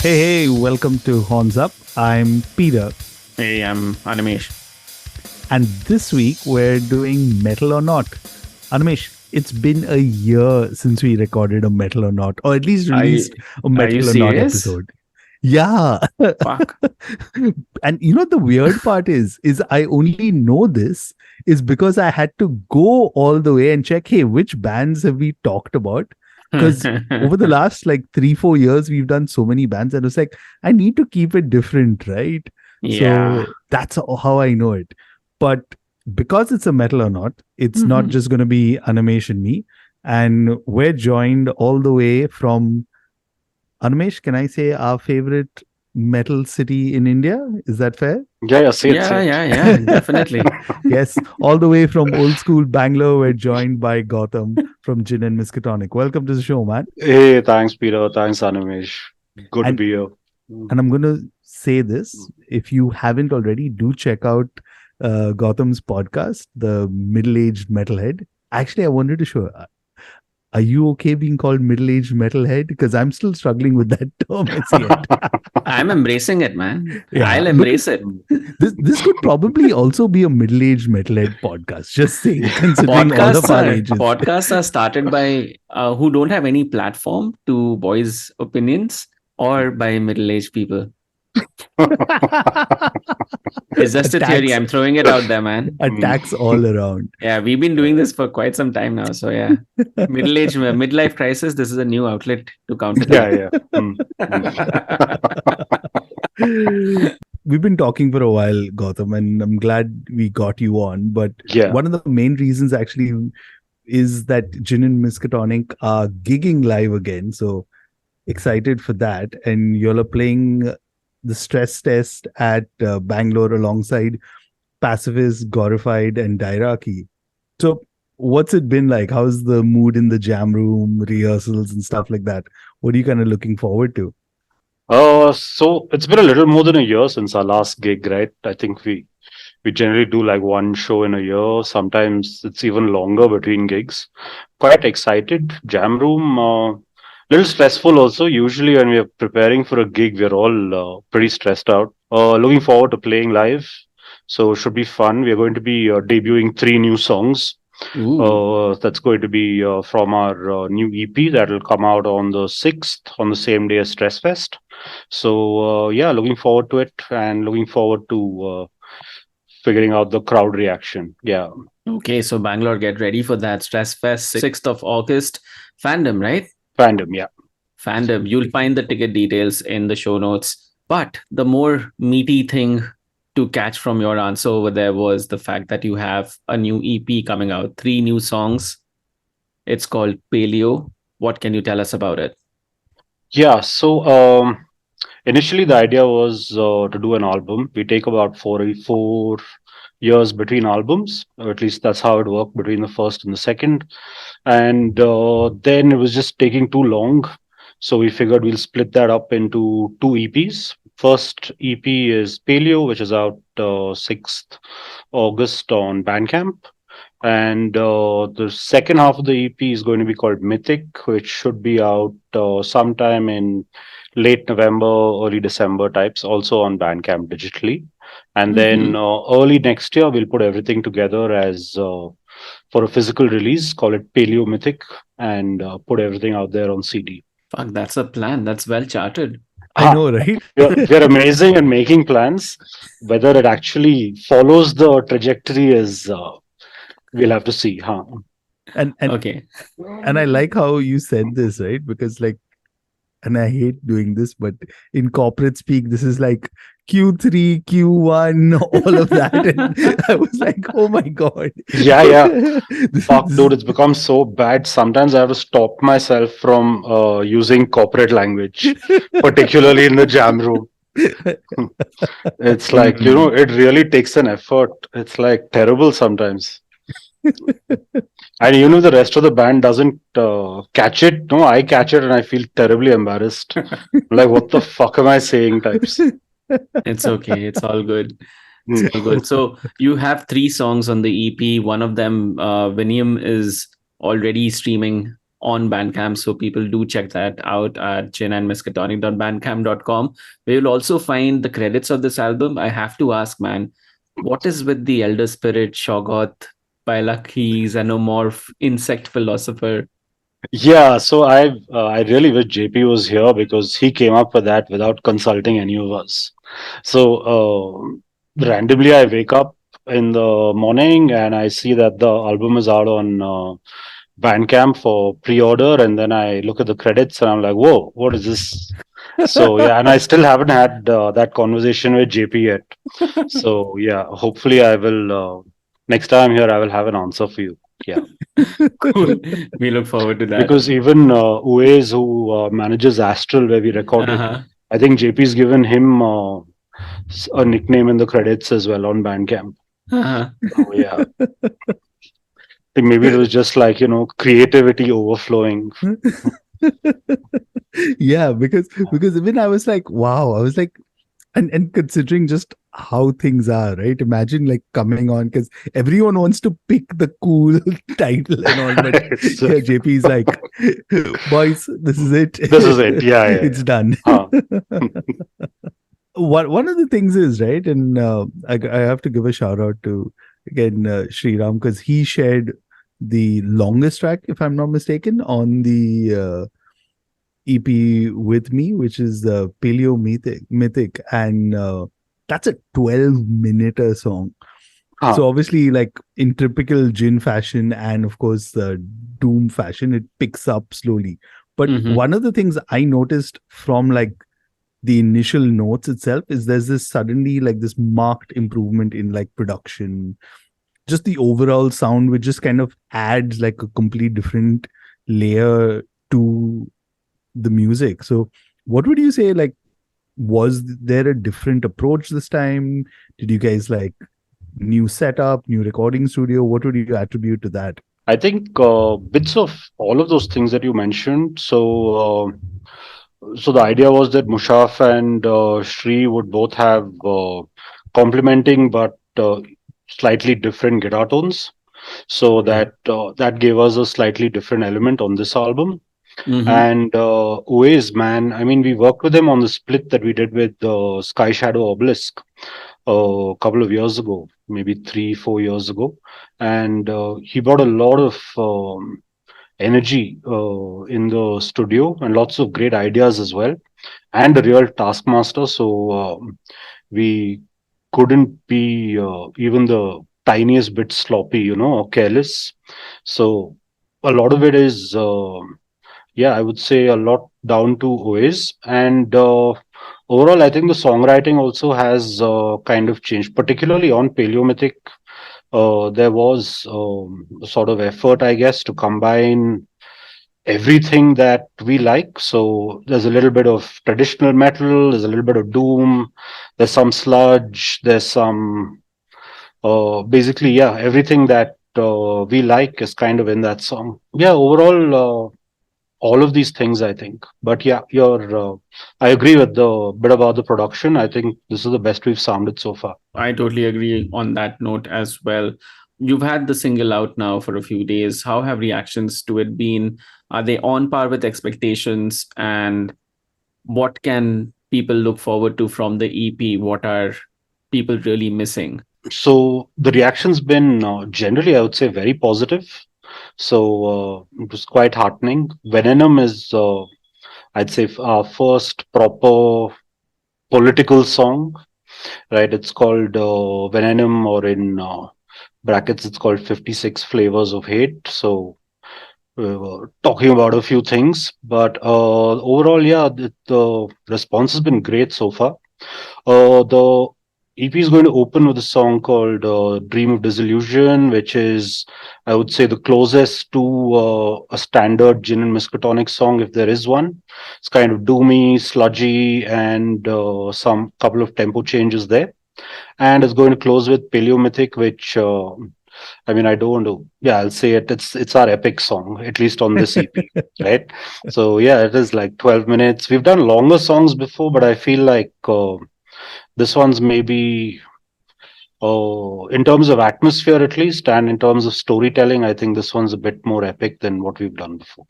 Welcome to Horns Up. I'm Peter. Hey, I'm Animesh. And this week we're doing Metal or Not. Animesh, it's been a year since we recorded a Metal or Not, or at least released a Metal or Not episode. Yeah. Fuck. And you know the weird part is I only know this is because I had to go all the way and check, hey, which bands have we talked about? Because over the last 3-4 years, we've done so many bands, and it's like, I need to keep it different, right? Yeah. So that's how I know it. But because it's a Metal or Not, it's not just going to be Animesh and me. And we're joined all the way from, Animesh, can I say our favorite metal city in India? Is that fair? Yeah, say it. Yeah, definitely. Yes, all the way from old school Bangalore, we're joined by Gautham from Djinn and Miskatonic. Welcome to the show, man. Hey, thanks, Peter. Thanks, Animesh. Good to be here. And I'm going to say this. If you haven't already, do check out Gautham's podcast, The Middle-Aged Metalhead. Actually, I wanted to show, are you okay being called middle-aged metalhead? Because I'm still struggling with that term as yet. I'm embracing it, man. Yeah, I'll embrace it. This could probably also be a middle-aged metalhead podcast. Just saying, considering all of our ages. Podcasts are started by who don't have any platform to voice opinions or by middle-aged people. It's just a theory. I'm throwing it out there, man. Attacks all around. Yeah, we've been doing this for quite some time now. So yeah, midlife crisis. This is a new outlet to counter that. We've been talking for a while, Gautham, and I'm glad we got you on. But one of the main reasons actually is that Djinn and Miskatonic are gigging live again. So excited for that. And you're playing the stress test at Bangalore alongside Pacifist, Gorified, and Diarchy. So what's it been like? How's the mood in the jam room, rehearsals and stuff like that? What are you kind of looking forward to? So it's been a little more than a year since our last gig, right? I think we generally do one show in a year. Sometimes it's even longer between gigs. Quite excited. Jam room, little stressful also. Usually when we are preparing for a gig, we're all pretty stressed out. Looking forward to playing live. So it should be fun. We're going to be debuting 3 new songs. That's going to be from our new EP that will come out on the 6th, on the same day as Stress Fest. So looking forward to it and looking forward to figuring out the crowd reaction. Yeah. Okay, so Bangalore, get ready for that. Stress Fest, 6th of August. Fandom, right? Fandom, yeah. Fandom. You'll find the ticket details in the show notes. But the more meaty thing to catch from your answer over there was the fact that you have a new EP coming out, 3 new songs. It's called Paleo. What can you tell us about it? Yeah, so initially the idea was to do an album. We take about 4 years between albums, or at least that's how it worked between the first and the second. And then it was just taking too long. So we figured we'll split that up into 2 EPs. First EP is Paleo, which is out 6th August on Bandcamp. And the second half of the EP is going to be called Mythic, which should be out sometime in late November, early December types, also on Bandcamp digitally. And then early next year, we'll put everything together as for a physical release, call it Paleo Mythic, and put everything out there on CD. Fuck, that's a plan. That's well charted. I know, right? We're amazing at making plans. Whether it actually follows the trajectory is, we'll have to see. And okay. And I like how you said this, right? Because and I hate doing this, but in corporate speak, this is like Q3, Q1, all of that. And I was like, oh my God. Yeah. Fuck, dude, it's become so bad. Sometimes I have to stop myself from using corporate language, particularly in the jam room. It's like, it really takes an effort. It's terrible sometimes. And the rest of the band doesn't catch it. No, I catch it and I feel terribly embarrassed. What the fuck am I saying types? It's okay. It's all good. It's all good. So you have 3 songs on the EP. One of them, Vinium, is already streaming on Bandcamp. So people do check that out at djinnandmiskatonic.bandcamp.com. We will also find the credits of this album. I have to ask, man, what is with the Elder Spirit, Shoggoth, Bylaki, Xenomorph, Insect Philosopher? Yeah, so I really wish JP was here because he came up with that without consulting any of us. So randomly, I wake up in the morning and I see that the album is out on Bandcamp for pre-order, and then I look at the credits and I'm like, "Whoa, what is this?" So yeah, and I still haven't had that conversation with JP yet. So yeah, hopefully I will. Next time here, I will have an answer for you. Yeah. Cool. We look forward to that. Because even Uwais, who manages Astral, where we recorded, I think JP's given him a nickname in the credits as well on Bandcamp. Oh, yeah. I think maybe it was just like, creativity overflowing. Yeah, because even I was like, wow, I was like, and considering just how things are, right? Imagine like coming on, because everyone wants to pick the cool title and all, but yeah, JP's like, boys, this is it. This is it. Yeah, it's done. One of the things is, right, and I have to give a shout out to again Sriram, because he shared the longest track, if I'm not mistaken, on the EP with me, which is the Paleo Mythic, and that's a 12-minute song. So obviously, like in typical Djinn fashion, and of course Doom fashion, it picks up slowly. But one of the things I noticed from like the initial notes itself is there's this suddenly like this marked improvement in like production, just the overall sound, which just kind of adds like a complete different layer to the music. So what would you say, like, was there a different approach this time? Did you guys like new setup, new recording studio? What would you attribute to that? I think bits of all of those things that you mentioned. So the idea was that Mushaf and Shri would both have complementing but slightly different guitar tones, so that gave us a slightly different element on this album. And Uwais, man, I mean, we worked with him on the split that we did with Sky Shadow Obelisk a couple of years ago, maybe 3-4 years ago, and he brought a lot of energy in the studio and lots of great ideas as well, and a real taskmaster. So we couldn't be even the tiniest bit sloppy, or careless. So a lot of it is I would say a lot down to Uwais. And overall, I think the songwriting also has kind of changed, particularly on Paleomythic. There was a sort of effort, I guess, to combine everything that we like. So there's a little bit of traditional metal, there's a little bit of doom, there's some sludge, there's some basically, everything that we like is kind of in that song. Yeah, overall, all of these things, I think. But yeah, I agree with the bit about the production. I think this is the best we've sounded so far. I totally agree on that note as well. You've had the single out now for a few days. How have reactions to it been? Are they on par with expectations? And what can people look forward to from the EP? What are people really missing? So the reaction's been generally, I would say, very positive. So it was quite heartening. Venom is, I'd say, our first proper political song, right? It's called Venom, or in brackets, it's called 56 Flavors of Hate. So we were talking about a few things, but overall, the response has been great so far. The EP is going to open with a song called Dream of Disillusion, which is, I would say, the closest to a standard Djinn and Miskatonic song, if there is one. It's kind of doomy, sludgy, and some couple of tempo changes there. And it's going to close with Paleomythic, which I mean, I don't want to. Yeah, I'll say it. It's our epic song, at least on this EP, right? So yeah, it is like 12 minutes. We've done longer songs before, but I feel like this one's maybe, in terms of atmosphere at least, and in terms of storytelling, I think this one's a bit more epic than what we've done before.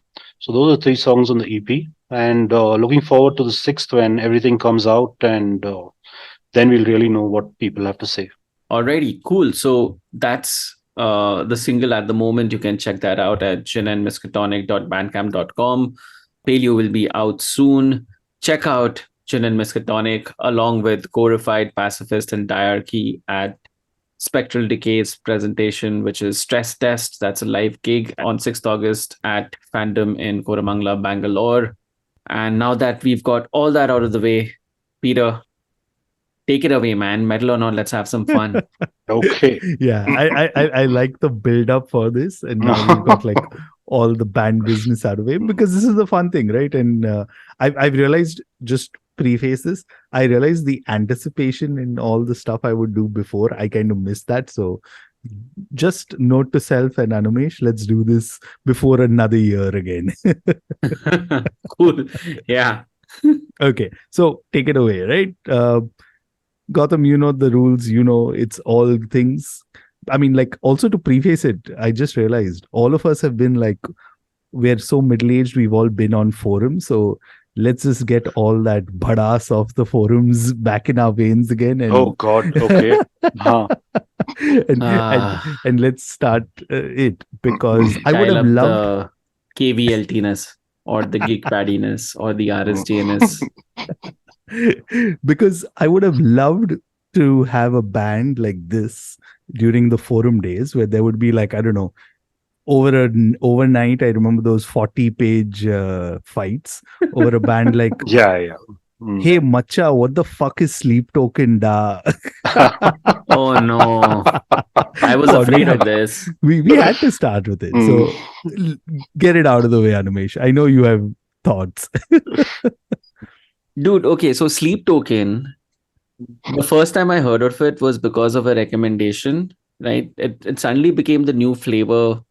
So those are 3 songs on the EP, and looking forward to the 6th when everything comes out, and then we'll really know what people have to say. Alrighty, cool. So that's the single at the moment. You can check that out at djinnandmiskatonic.bandcamp.com. Paleo will be out soon. Check out Djinn and Miskatonic along with Gorified, Pacifist, and Diarchy at Spectral Decay's presentation, which is Stress Test. That's a live gig on 6th August at Fandom in Koramangala, Bangalore. And now that we've got all that out of the way, Peter, take it away, man. Metal or not, let's have some fun. Okay. Yeah, I like the build up for this, and now we've got like all the band business out of it, because this is the fun thing, right? And I've realized, just preface this, I realized the anticipation in all the stuff I would do before, I kind of missed that. So just note to self and Animesh, let's do this before another year again. Cool. Yeah. Okay, so take it away, right? Gautham, you know the rules, it's all things. I mean, like, also to preface it, I just realized all of us have been like, we're so middle-aged, we've all been on forums. So let's just get all that badass of the forums back in our veins again. And Oh God. Okay. Huh. and let's start it, because I would Dial have up loved the KVLT-ness or the gig paddiness or the RSJ-ness. because I would have loved to have a band like this during the forum days, where there would be like, I don't know, overnight, I remember those 40-page fights over a band like, Yeah. hey Macha, what the fuck is Sleep Token da? Oh no. I was afraid of this. We had to start with it. So get it out of the way, Animesh. I know you have thoughts. Dude, okay, so Sleep Token, the first time I heard of it was because of a recommendation, right? It suddenly became the new flavor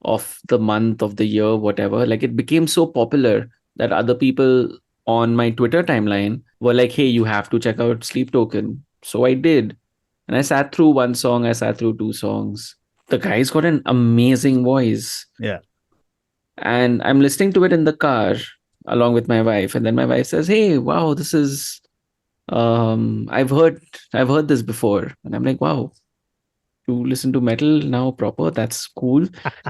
of the month, of the year, whatever. Like, it became so popular that other people on my Twitter timeline were like, hey, you have to check out Sleep Token. So I did. And I sat through one song, I sat through 2 songs. The guy's got an amazing voice. Yeah. And I'm listening to it in the car along with my wife. And then my wife says, hey, wow, this is I've heard this before. And I'm like, wow, you listen to metal now proper? That's cool.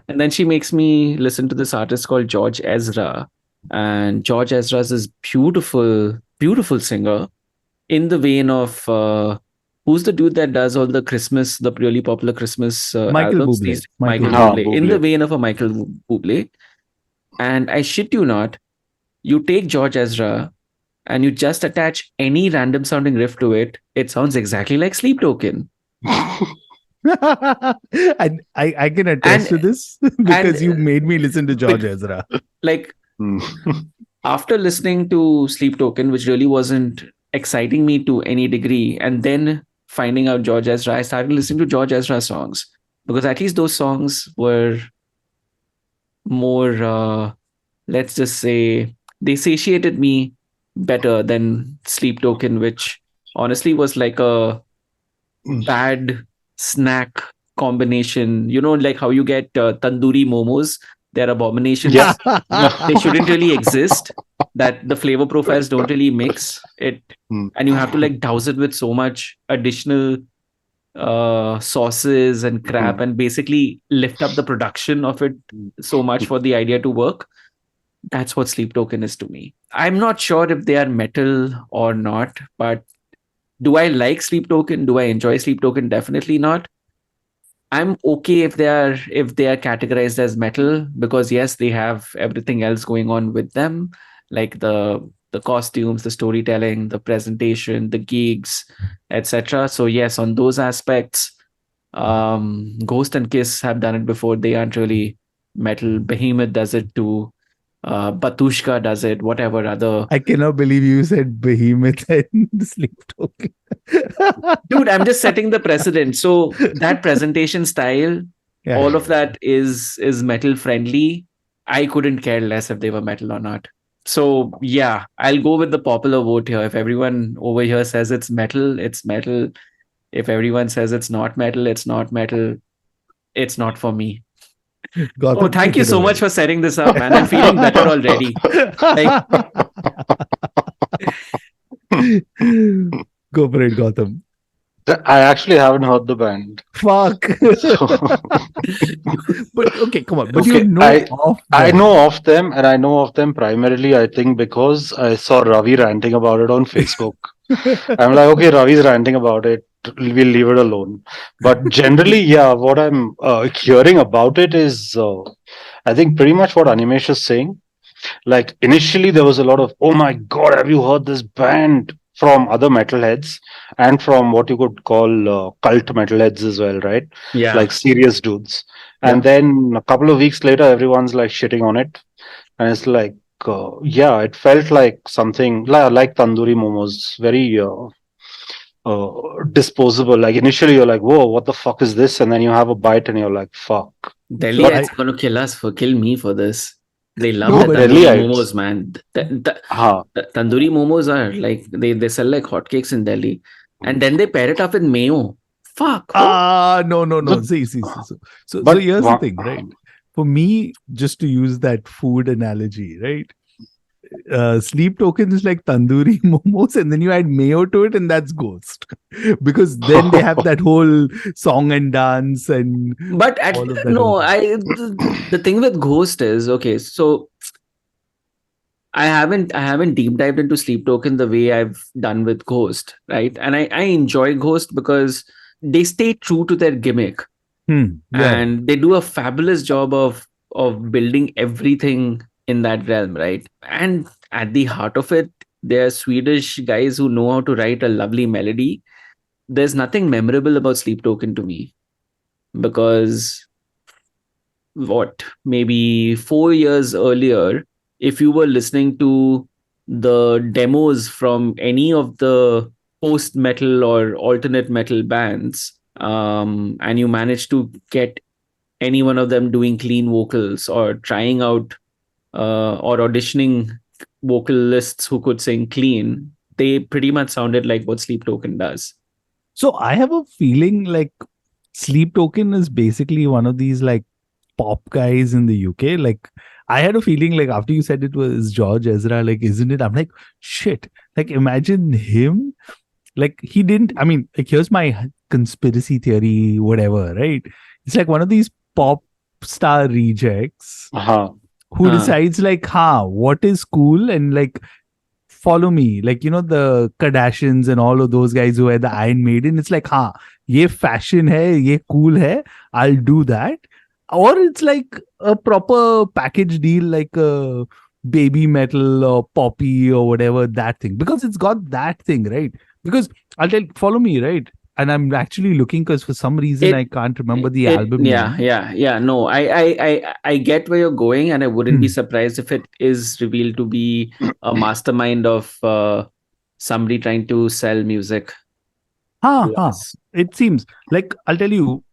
And then she makes me listen to this artist called George Ezra. And George Ezra is this beautiful, beautiful singer in the vein of who's the dude that does all the Christmas, the really popular Christmas Michael albums? Bublé. Michael Bublé. In the vein of a Michael Bublé. And I shit you not, you take George Ezra and you just attach any random sounding riff to it, it sounds exactly like Sleep Token. And I can attest to this because you made me listen to George Ezra. Like, after listening to Sleep Token, which really wasn't exciting me to any degree, and then finding out George Ezra, I started listening to George Ezra songs, because at least those songs were more, let's just say, they satiated me better than Sleep Token, which honestly was like a bad snack combination. You know, like how you get tandoori momos, they're abominations. Yeah. They shouldn't really exist, that the flavor profiles don't really mix it, and you have to like douse it with so much additional sauces and crap, and basically lift up the production of it so much for the idea to work. That's what Sleep Token is to me. I'm not sure if they are metal or not, but do I like Sleep Token? Do I enjoy Sleep Token? Definitely not. I'm okay if they are categorized as metal, because yes, they have everything else going on with them, like the costumes, the storytelling, the presentation, the gigs, etc. So yes, on those aspects, Ghost and Kiss have done it before. They aren't really metal. Behemoth does it too. Batushka does it, whatever other. I cannot believe you said Behemoth and Sleep Token. Dude, I'm just setting the precedent. So that presentation style, all of that is metal friendly. I couldn't care less if they were metal or not. So yeah, I'll go with the popular vote here. If everyone over here says it's metal, it's metal. If everyone says it's not metal, it's not metal. It's not for me. Oh, thank you so much for setting this up, man. I'm feeling better already. Like... Go for it, Gautham. I actually haven't heard the band. Fuck. But okay, come on. But okay, you know of them. I know of them, and I know of them primarily, I think, because I saw Ravi ranting about it on Facebook. I'm like, okay, Ravi's ranting about it. We'll leave it alone. But generally, yeah, what I'm hearing about it is, I think, pretty much what Animesh is saying. Like, initially, there was a lot of, oh my God, have you heard this band? From other metalheads and from what you could call cult metalheads as well, right? Yeah. Like serious dudes. And then a couple of weeks later, everyone's like shitting on it. And it's like, yeah, it felt like something like tandoori momos, very disposable. Like initially, you're like, whoa, what the fuck is this? And then you have a bite and you're like, fuck. Delhiites going to kill me for this. They love the tandoori momos, man. The tandoori momos are like, they sell like hotcakes in Delhi. And then they pair it up with mayo. Fuck. No. See. So here's the thing, right? For me, just to use that food analogy, right? Sleep Token is like tandoori momos, and then you add mayo to it, and that's Ghost. Because then they have that whole song and dance and. But the thing with Ghost is, okay, so I haven't deep dived into Sleep Token the way I've done with Ghost, right? And I enjoy Ghost because they stay true to their gimmick, and they do a fabulous job of building everything in that realm, right? And at the heart of it, they're Swedish guys who know how to write a lovely melody. There's nothing memorable about Sleep Token to me, because maybe 4 years earlier, if you were listening to the demos from any of the post-metal or alternate metal bands, and you managed to get any one of them doing clean vocals or trying out or auditioning vocalists who could sing clean, they pretty much sounded like what Sleep Token does. So I have a feeling like Sleep Token is basically one of these like pop guys in the UK. Like I had a feeling like after you said it was George Ezra, like isn't it? I'm like, shit. Like imagine him. Like he didn't. I mean, like here's my conspiracy theory, whatever. Right? It's like one of these pop star rejects. Who decides like, what is cool, and like follow me, like, you know, the Kardashians and all of those guys who are the Iron Maiden. It's like, ye fashion hai, ye cool hai, I'll do that. Or it's like a proper package deal, like a baby metal or poppy or whatever, that thing, because it's got that thing, right? Because follow me, right? And I'm actually looking because for some reason I can't remember the album name. Yeah. No, I get where you're going, and I wouldn't be surprised if it is revealed to be a mastermind of somebody trying to sell music. It seems like, I'll tell you,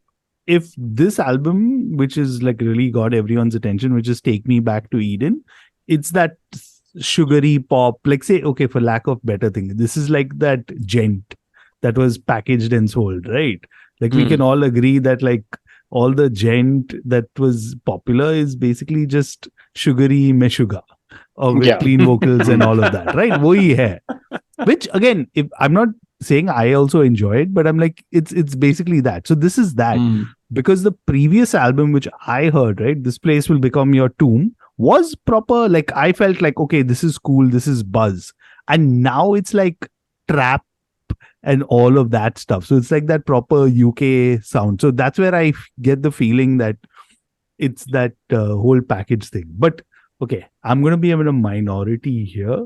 if this album, which is like really got everyone's attention, which is Take Me Back to Eden, it's that sugary pop, like say, okay, for lack of better thing, this is like that gent that was packaged and sold, right? Like we can all agree that like all the gent that was popular is basically just sugary meshuga with clean vocals and all of that, right? Wohi hai. Which again, if I'm not saying I also enjoy it, but I'm like, it's basically that. So this is that. Because the previous album which I heard, right, This Place Will Become Your Tomb, was proper. Like I felt like, okay, this is cool, this is buzz. And now it's like trap and all of that stuff. So it's like that proper UK sound. So that's where I get the feeling that it's that whole package thing. But okay, I'm going to be in a minority here,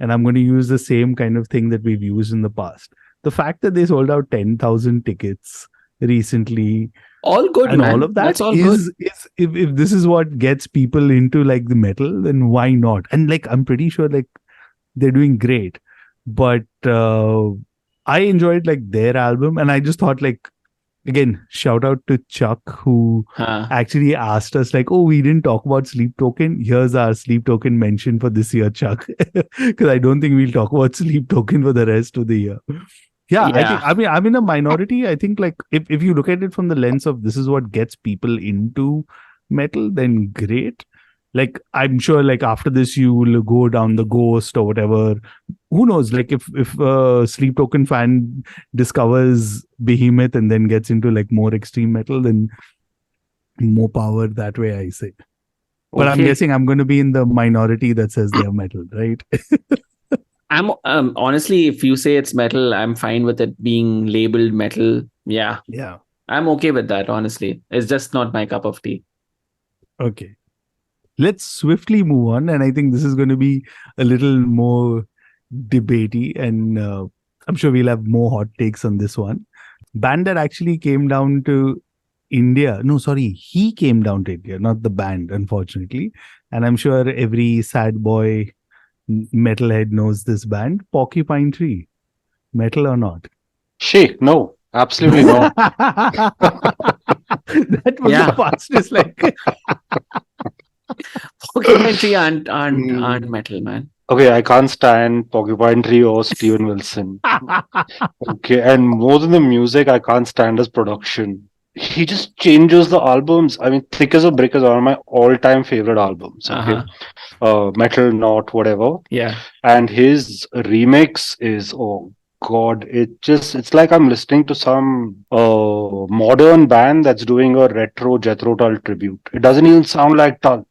and I'm going to use the same kind of thing that we've used in the past. The fact that they sold out 10,000 tickets recently, all good, and man. all of that is if this is what gets people into like the metal, then why not? And like I'm pretty sure like they're doing great. But I enjoyed like their album, and I just thought like, again, shout out to Chuck who actually asked us like, oh, we didn't talk about Sleep Token. Here's our Sleep Token mention for this year, Chuck. Because I don't think we'll talk about Sleep Token for the rest of the year. I mean, I'm in a minority. I think like if you look at it from the lens of this is what gets people into metal, then great. Like, I'm sure, like, after this, you will go down the Ghost or whatever. Who knows? Like, if Sleep Token fan discovers Behemoth and then gets into like more extreme metal, then more power that way, I say. But I'm guessing I'm going to be in the minority that says they are metal, right? I'm honestly, if you say it's metal, I'm fine with it being labeled metal. Yeah. I'm okay with that, honestly. It's just not my cup of tea. Okay. Let's swiftly move on. And I think this is going to be a little more debatey. And I'm sure we'll have more hot takes on this one. Band that actually came down to India. No, sorry. He came down to India, not the band, unfortunately. And I'm sure every sad boy metalhead knows this band. Porcupine Tree. Metal or not? No. Absolutely not. That was the fastest, like... Porcupine Tree aren't metal, man. Okay, I can't stand Porcupine Tree or Steven Wilson. Okay, and more than the music, I can't stand his production. He just changes the albums. I mean, Thick as a Brick is one of my all-time favorite albums. Okay, metal, not whatever. Yeah, and his remix is God, it's like I'm listening to some modern band that's doing a retro Jethro Tull tribute. It doesn't even sound like Tull.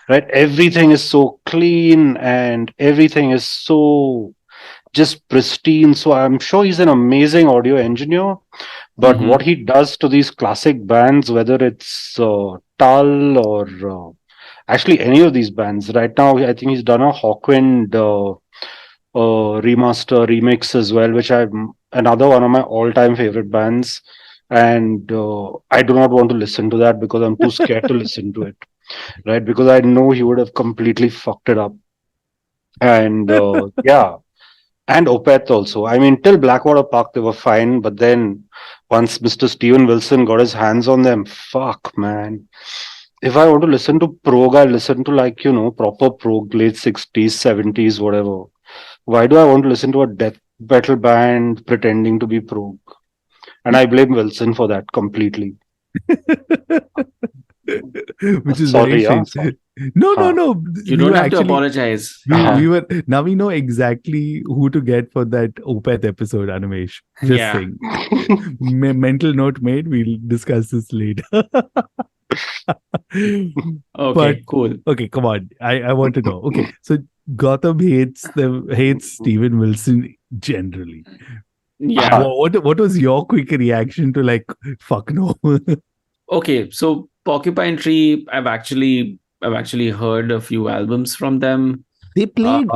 Right, everything is so clean and everything is so just pristine. So I'm sure he's an amazing audio engineer, but what he does to these classic bands, whether it's Tull or actually any of these bands right now, I think he's done a Hawkwind remaster remix as well, which I'm another one of my all-time favorite bands, and I do not want to listen to that because I'm too scared to listen to it. Right, because I know he would have completely fucked it up. And and Opeth also. I mean, till Blackwater Park, they were fine. But then once Mr. Steven Wilson got his hands on them, fuck, man. If I want to listen to prog, I listen to like, proper prog, late 60s, 70s, whatever. Why do I want to listen to a death metal band pretending to be prog? And I blame Wilson for that completely. Which is very strange. No. You don't have to apologize. Now we know exactly who to get for that Opeth episode, Animesh. Just saying. Mental note made. We'll discuss this later. Okay, cool. Okay, come on. I want to know. Okay, so Gautham hates Steven Wilson generally. Yeah. What was your quick reaction to like, fuck no? Okay, so Porcupine Tree, I've actually heard a few albums from them. They played.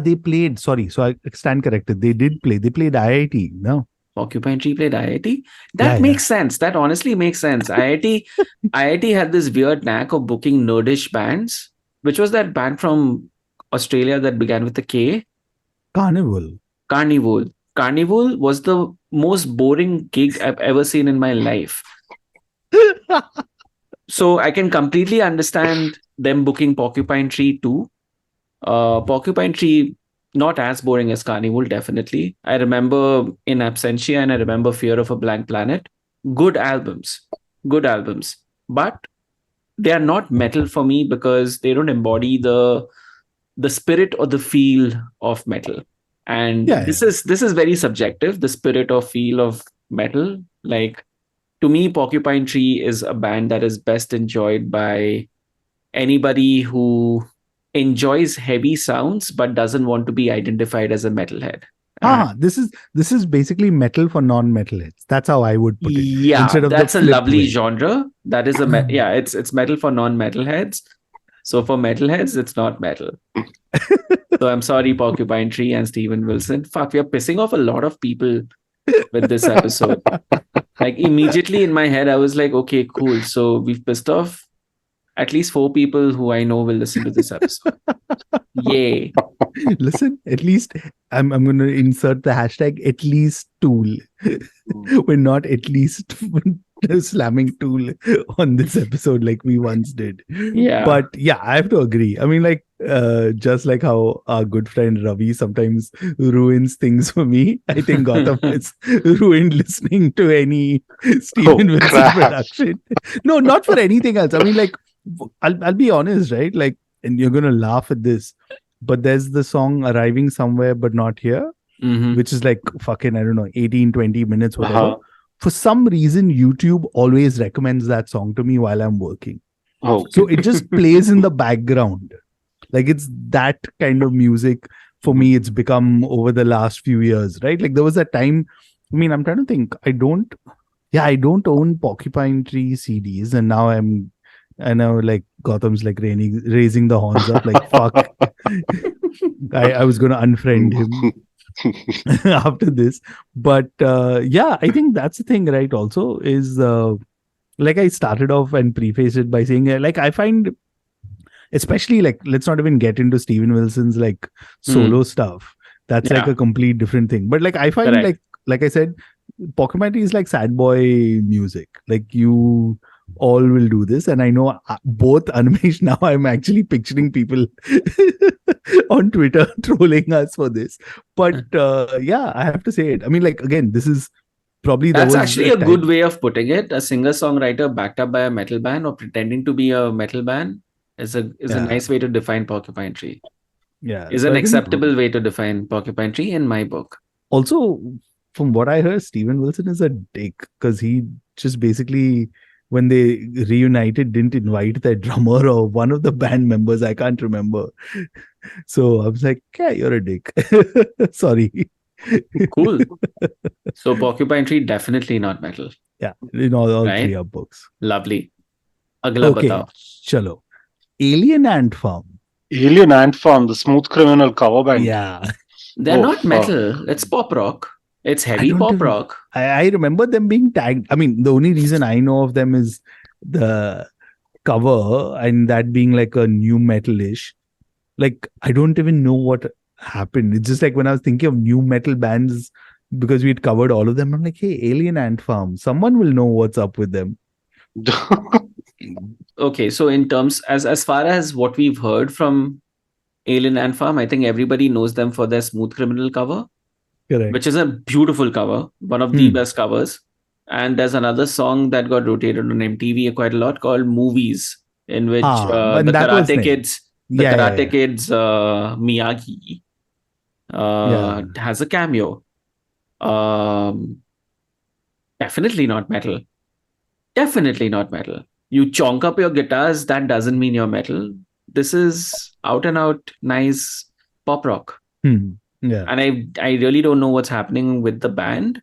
They played. Sorry, so I stand corrected. They did play. They played IIT. No, Porcupine Tree played IIT. That makes sense. That honestly makes sense. IIT had this weird knack of booking nerdish bands. Which was that band from Australia that began with the K? Carnival was the most boring gig I've ever seen in my life. So I can completely understand them booking Porcupine Tree too. Porcupine Tree, not as boring as Carnival, definitely. I remember In Absentia and I remember Fear of a Blank Planet. Good albums. But they are not metal for me because they don't embody the spirit or the feel of metal. And this is very subjective, the spirit or feel of metal. Like, to me, Porcupine Tree is a band that is best enjoyed by anybody who enjoys heavy sounds but doesn't want to be identified as a metalhead. This is basically metal for non-metalheads. That's how I would put it. Yeah, instead of that's a lovely genre. That is it's metal for non-metalheads. So for metalheads, it's not metal. So I'm sorry, Porcupine Tree and Steven Wilson. Fuck, we are pissing off a lot of people with this episode. Like, immediately in my head, I was like, okay, cool. So we've pissed off at least 4 people who I know will listen to this episode. Yay. Listen, at least I'm going to insert the hashtag at least tool. We're not at least slamming tool on this episode like we once did. Yeah. But yeah, I have to agree. I mean, like, just like how our good friend Ravi sometimes ruins things for me, I think Gautham has ruined listening to any Steven Wilson production. No, not for anything else. I mean, like, I'll be honest, right? Like, and you're gonna laugh at this, but there's the song "Arriving Somewhere But Not Here," which is like fucking, I don't know, 18, 20 minutes, whatever. For some reason, YouTube always recommends that song to me while I'm working. Okay. So it just plays in the background. Like, it's that kind of music for me. It's become over the last few years, right? Like, there was a time, I mean, I'm trying to think. I don't own Porcupine Tree CDs, and now I know, like, Gautham's like raising the horns up, like, fuck. I was going to unfriend him after this. But yeah, I think that's the thing, right? Also, is like I started off and prefaced it by saying, like, I find, especially, like, let's not even get into Steven Wilson's like solo stuff. That's like a complete different thing. But like, I find, like I said, Pokemon is like sad boy music. Like, you all will do this, and I know both Animesh, now I'm actually picturing people on Twitter trolling us for this. But yeah, I have to say it. I mean, like, again, this is probably that's actually a good way of putting it. A singer-songwriter backed up by a metal band or pretending to be a metal band is a nice way to define Porcupine Tree. Yeah, is an acceptable way to define Porcupine Tree in my book. Also, from what I heard, Steven Wilson is a dick, because he just basically, when they reunited, didn't invite their drummer or one of the band members. I can't remember. So I was like, yeah, you're a dick. Sorry. Cool. So Porcupine Tree, definitely not metal. Yeah, in all right? 3 books. Lovely. Agla batao. Chalo. Alien Ant Farm. Alien Ant Farm, the Smooth Criminal cover band. Yeah. They're not metal. It's pop rock. It's heavy pop rock. I remember them being tagged. I mean, the only reason I know of them is the cover, and that being like a new metal-ish. Like, I don't even know what happened. It's just like when I was thinking of new metal bands, because we had covered all of them, I'm like, hey, Alien Ant Farm, someone will know what's up with them. Okay, so in terms, as far as what we've heard from Alien Ant Farm, I think everybody knows them for their Smooth Criminal cover. Correct. Which is a beautiful cover, one of the best covers. And there's another song that got rotated on MTV quite a lot called Movies, in which the Karate Kids, Miyagi has a cameo. Definitely not metal. Definitely not metal. You chonk up your guitars, that doesn't mean you're metal. This is out and out nice pop rock. Yeah. And I really don't know what's happening with the band,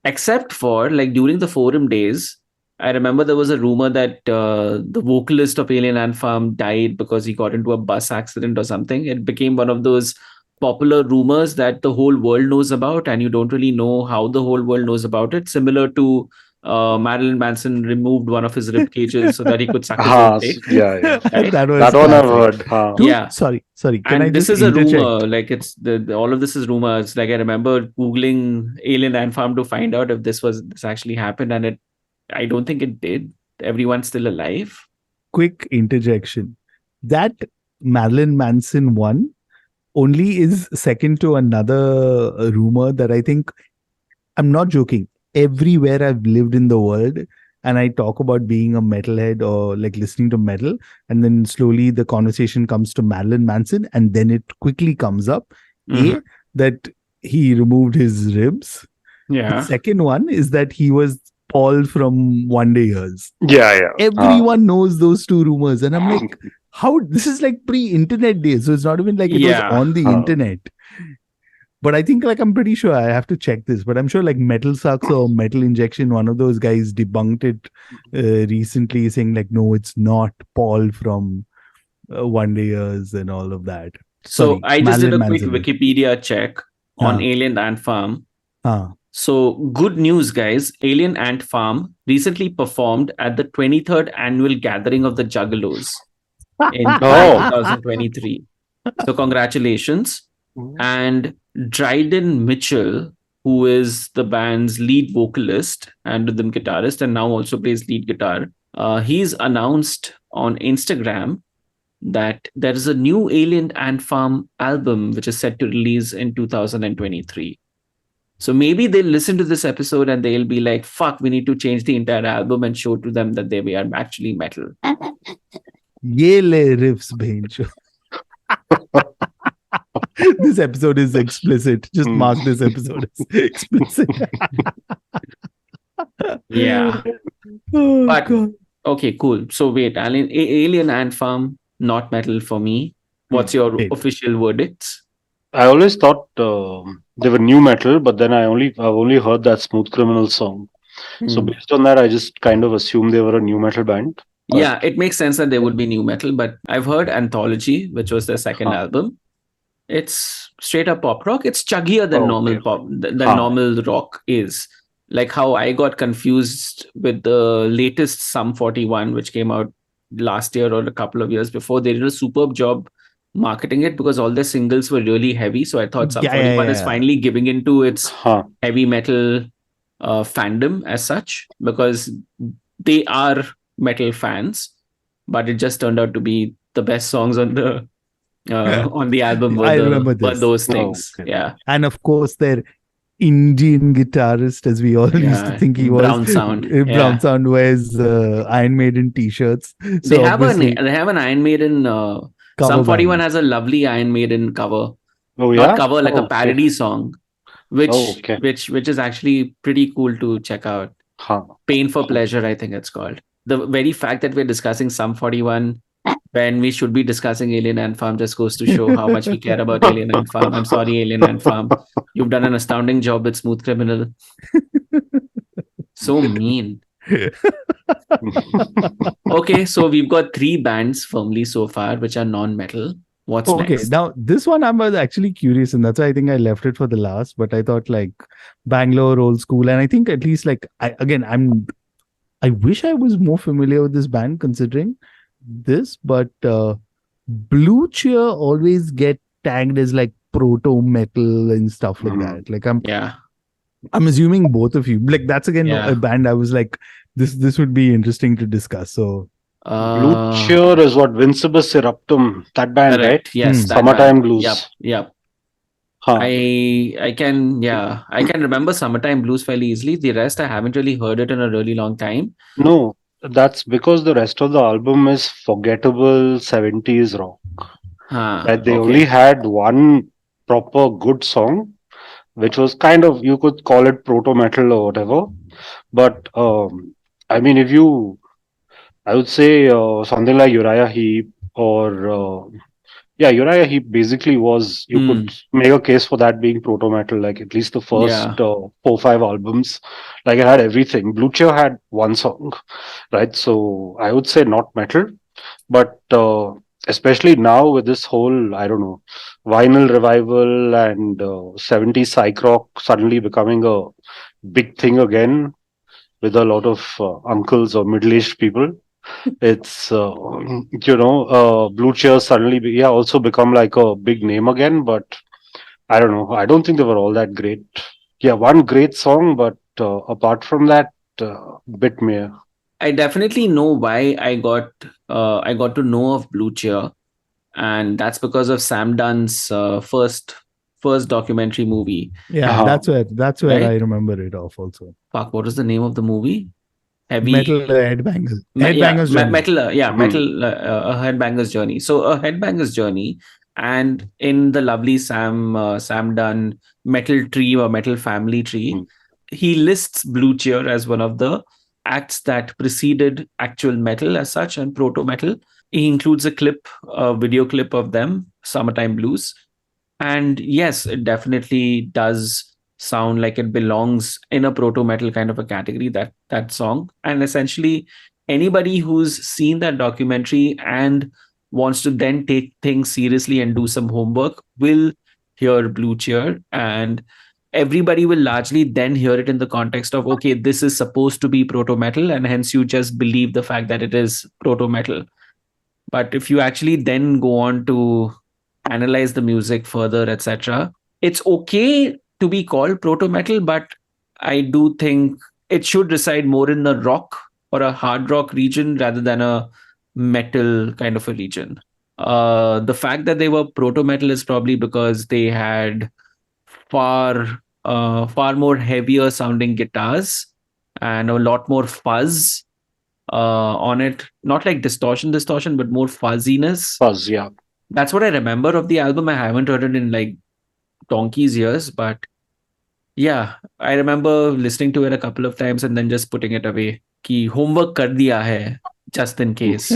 except for, like, during the forum days, I remember there was a rumor that the vocalist of Alien Ant Farm died because he got into a bus accident or something. It became one of those popular rumors that the whole world knows about, and you don't really know how the whole world knows about it. Similar to Marilyn Manson removed one of his rib cages so that he could suck his own dick. Yeah. Right? that one I've heard. Yeah. Sorry. Can I this just is interject? A rumor. Like, it's all of this is rumors. Like, I remember Googling Alien Ant Farm to find out if this actually happened, and I don't think it did. Everyone's still alive. Quick interjection. That Marilyn Manson one only is second to another rumor that I think, I'm not joking, everywhere I've lived in the world, and I talk about being a metalhead or like listening to metal, and then slowly the conversation comes to Marilyn Manson, and then it quickly comes up that he removed his ribs. Yeah. The second one is that he was Paul from One Day Years. Yeah. Everyone knows those two rumors, and I'm like, how? This is like pre-internet days, so it's not even like it was on the internet. But I think, like, I'm pretty sure, I have to check this, but I'm sure like Metal Sucks or Metal Injection, one of those guys debunked it recently, saying like, no, it's not Paul from One Day Years and all of that. So I just did a quick Wikipedia check on Alien Ant Farm. So good news, guys. Alien Ant Farm recently performed at the 23rd annual gathering of the Juggalos in 2023. So congratulations. And Dryden Mitchell, who is the band's lead vocalist and rhythm guitarist, and now also plays lead guitar, he's announced on Instagram that there is a new Alien Ant Farm album which is set to release in 2023. So maybe they'll listen to this episode and they'll be like, fuck, we need to change the entire album and show to them that they are actually metal. Yele riffs, Bench. This episode is explicit. Just mark this episode as explicit. Yeah. Oh, but God. Okay, cool. So wait, Alien Ant Farm, not metal for me. What's your official verdicts? I always thought they were new metal, but then I've only heard that Smooth Criminal song. So based on that, I just kind of assumed they were a new metal band. Yeah, it makes sense that they would be new metal, but I've heard Anthology, which was their second album. It's straight up pop rock. It's chuggier than normal pop, than normal rock is. Like how I got confused with the latest Sum 41, which came out last year or a couple of years before. They did a superb job marketing it because all their singles were really heavy. So I thought Sum 41 is finally giving into its heavy metal fandom as such, because they are metal fans, but it just turned out to be the best songs on the album were those things. Yeah. And of course, their Indian guitarist, as we all used to think he was. Brown Sound. Brown Sound wears Iron Maiden t-shirts. So they have an Iron Maiden. Sum 41 has a lovely Iron Maiden cover. Oh, yeah? Not cover, like a parody song, which is actually pretty cool to check out. Pain for Pleasure, I think it's called. The very fact that we're discussing Sum 41 when we should be discussing Alien Ant Farm just goes to show how much we care about Alien Ant Farm. I'm sorry, Alien Ant Farm. You've done an astounding job with Smooth Criminal. So mean. Okay, so we've got 3 bands firmly so far, which are non-metal. What's next? Okay, now this one I was actually curious, and that's why I think I left it for the last. But I thought like Bangalore, old school, and I think at least like I wish I was more familiar with this band considering this, but Blue Cheer always get tagged as like proto metal and stuff like that. Like I'm assuming both of you, like that's again a band I was like this would be interesting to discuss. So Blue Cheer is what Vincibus Eruptum, that band, correct. right? Yes, Summertime Blues. Yep. I can remember Summertime Blues fairly easily. The rest I haven't really heard it in a really long time. No, that's because the rest of the album is forgettable 70s rock. They only had one proper good song, which was kind of, you could call it proto metal or whatever. But I mean, I would say something like Uriah Heep or Uriah Heep basically was, you could make a case for that being proto metal, like at least the first 4-5 albums. Like it had everything. Blue Cheer had one song, right? So I would say not metal, but especially now with this whole, I don't know, vinyl revival and 70s psych rock suddenly becoming a big thing again with a lot of uncles or middle-aged people. It's Blue Cheer suddenly also become like a big name again, but I don't know, I don't think they were all that great. One great song, but apart from that, bit mere. I definitely know why I got to know of Blue Cheer, and that's because of Sam Dunn's first documentary movie. That's where right? I remember it off also. Fuck, what was the name of the movie? Metal Headbangers. Headbangers Journey. Metal a Headbangers Journey. So a Headbangers Journey, and in the lovely Sam Dunn metal tree or metal family tree, he lists Blue Cheer as one of the acts that preceded actual metal as such and proto metal. He includes a video clip of them, Summertime Blues, and yes, it definitely does sound like it belongs in a proto metal kind of a category, that song. And essentially anybody who's seen that documentary and wants to then take things seriously and do some homework will hear Blue Cheer, and everybody will largely then hear it in the context of, okay, this is supposed to be proto metal, and hence you just believe the fact that it is proto metal. But if you actually then go on to analyze the music further, etc., it's okay to be called proto metal, but I do think it should reside more in the rock or a hard rock region rather than a metal kind of a region. The fact that they were proto metal is probably because they had far far more heavier sounding guitars and a lot more fuzz on it. Not like distortion, but more fuzziness. Fuzz, yeah. That's what I remember of the album. I haven't heard it in like donkey's years, but yeah, I remember listening to it a couple of times and then just putting it away. Ki homework kar diya hai, just in case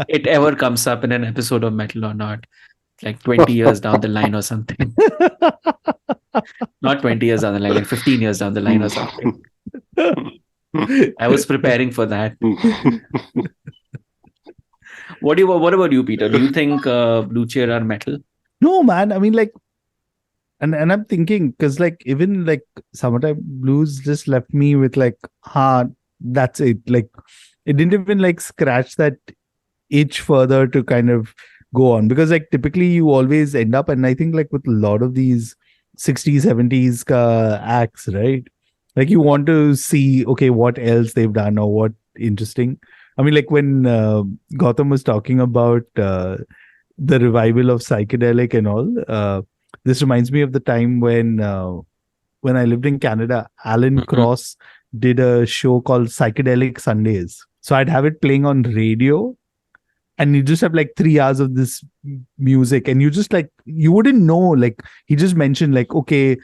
it ever comes up in an episode of Metal or Not, like 20 years down the line or something. Not 20 years down the line, like 15 years down the line or something. I was preparing for that. What about you, Peter? Do you think Blue Cheer are metal? No, man. I mean, like, and I'm thinking, because like even like Summertime Blues just left me with like, that's it. Like, it didn't even like scratch that itch further to kind of go on, because like typically you always end up, and I think like with a lot of these 60s 70s acts, right, like you want to see, okay, what else they've done or what interesting. I mean, like when Gautham was talking about the revival of psychedelic and all, this reminds me of the time when I lived in Canada, Alan Cross did a show called Psychedelic Sundays. So I'd have it playing on radio, and you just have like 3 hours of this music, and you just like, you wouldn't know, like he just mentioned like, okay,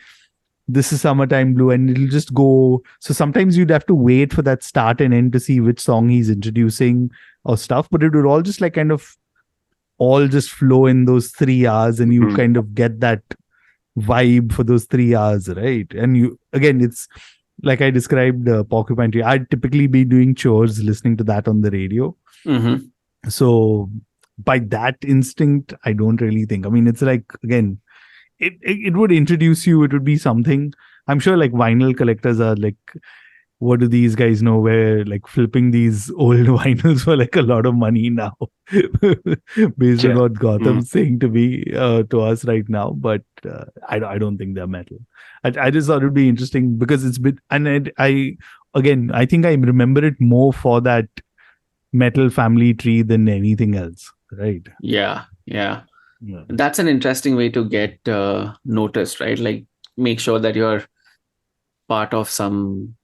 this is Summertime Blue, and it'll just go. So sometimes you'd have to wait for that start and end to see which song he's introducing or stuff, but it would all just like kind of all just flow in those 3 hours, and you kind of get that vibe for those 3 hours, right? And you, again, it's like I described Porcupine Tree. I'd typically be doing chores listening to that on the radio. So by that instinct, I don't really think. I mean, it's like, again, it would introduce you. It would be something. I'm sure like vinyl collectors are like, what do these guys know? We're like flipping these old vinyls for like a lot of money now, based on what Gautham's saying to me, to us right now. But I don't think they're metal. I just thought it would be interesting because it's been, and I think I remember it more for that metal family tree than anything else, right? Yeah. That's an interesting way to get noticed, right? Like make sure that you're part of some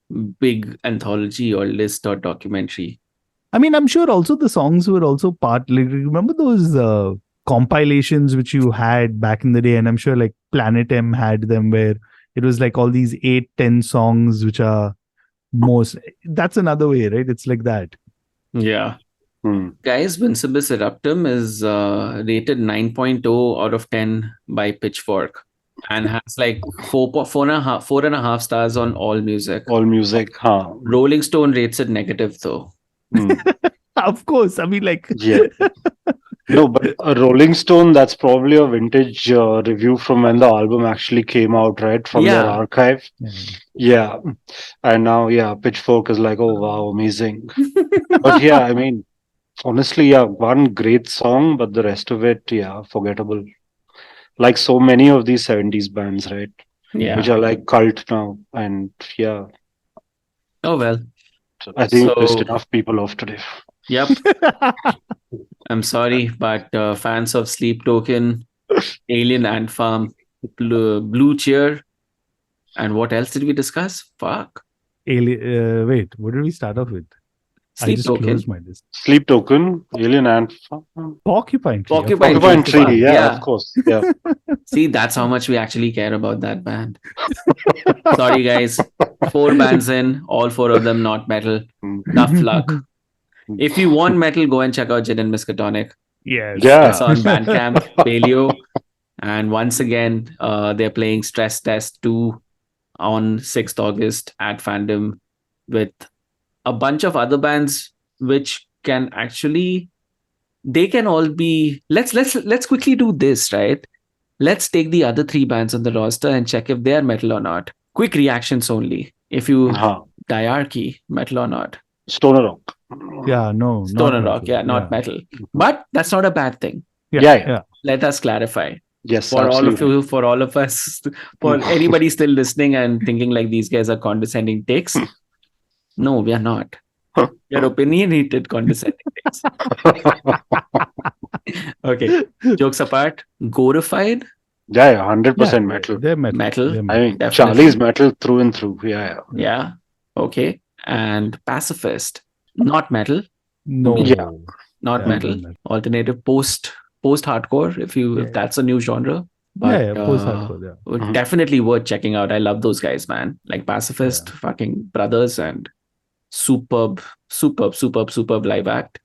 big anthology or list or documentary. I mean, I'm sure also the songs were also part, like, remember those compilations which you had back in the day, and I'm sure like Planet M had them, where it was like all these 8-10 songs which are that's another way, right? It's like that. Yeah. Guys, Vincebus Eruptum is rated 9.0 out of 10 by Pitchfork and has like 4.5 stars on All Music. All Music, huh? Rolling Stone rates it negative though. Of course. I mean, like... Yeah. No, but a Rolling Stone, that's probably a vintage review from when the album actually came out, right? From their archive. Yeah. And now, Pitchfork is like, oh, wow, amazing. But yeah, I mean, honestly, one great song, but the rest of it, forgettable. Like so many of these 70s bands, right? Yeah. Which are like cult now. And Oh, well. So I think we pissed enough people off today. Yep. I'm sorry, but fans of Sleep Token, Alien Ant Farm, Blue Cheer, and what else did we discuss? Fuck. Wait, what did we start off with? Sleep Token. Sleep Token, Alien Ant Farm. Porcupine Tree. Porcupine Tree, yeah, of course. Yeah. See, that's how much we actually care about that band. Sorry, guys. 4 bands in, all 4 of them not metal. Tough luck. If you want metal, go and check out Djinn Miskatonic. Yes. Yeah. It's on Bandcamp, Paleo. And once again, they're playing Stress Test 2 on 6th August at Fandom with a bunch of other bands which can actually, they can all be, let's quickly do this, right? Let's take the other 3 bands on the roster and check if they're metal or not. Quick reactions only. If you Diarchy, metal or not? Stoner rock. Yeah, no. Stoner rock, not metal. But that's not a bad thing. Yeah. Let us clarify. Yes, for absolutely. all of you, for all of us, for anybody still listening and thinking like these guys are condescending takes. No, we are not. You're opinionated condescending takes. Okay, jokes apart. Gorified Yeah, 100% metal. They're metal. Metal. They're I mean, Definitely. Charlie's metal through and through. Yeah. Yeah. Okay. And Pacifist. Not metal. No. Yeah. Not metal. Alternative post-hardcore, if that's a new genre. But post-hardcore, definitely worth checking out. I love those guys, man. Like Pacifist, fucking brothers, and superb live act.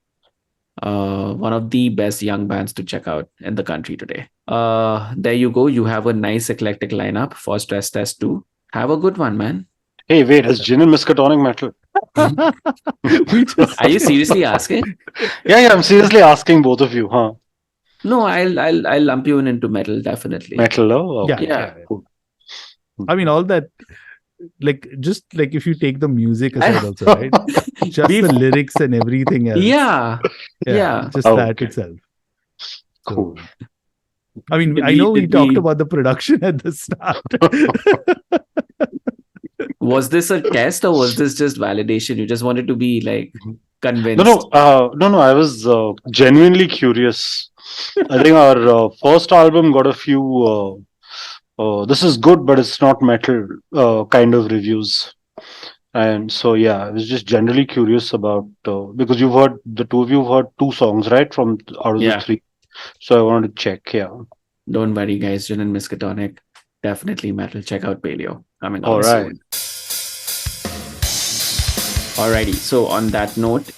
One of the best young bands to check out in the country today. There you go. You have a nice eclectic lineup for Stress Test 2. Have a good one, man. Hey, wait, is Djinn Miskatonic metal? Are you seriously asking? Yeah, I'm seriously asking both of you, huh? No, I'll lump you into metal, definitely. Metal, oh? Okay. Yeah. Cool. I mean, all that, just if you take the music aside also, right? Just the lyrics and everything else. Yeah. Just that itself. Cool. I mean, I know we talked about the production at the start. Was this a test or was this just validation? You just wanted to be convinced? No. I was genuinely curious. I think our first album got a few this is good, but it's not metal kind of reviews. And so, I was just generally curious about because the two of you have heard 2 songs, right? From out of the 3. So I wanted to check. Don't worry, guys. Djinn Miskatonic, definitely metal. Check out Paleo. Coming all right. Soon. Alrighty. So on that note,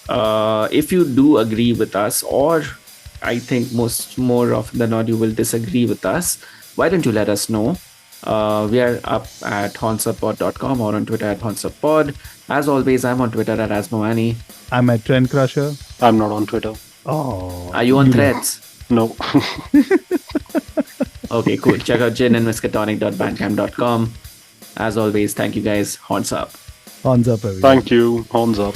if you do agree with us, or I think more often than not you will disagree with us, why don't you let us know? We are up at haunsupod.com or on Twitter at haunsupod. As always, I'm on Twitter at Asmawani. I'm at Trend Crusher. I'm not on Twitter. Oh. Are you on Threads? No. Okay, cool. Check out djinnandmiskatonic.bandcamp.com. As always, thank you guys. Horns up. Horns up, everyone. Thank you. Horns up.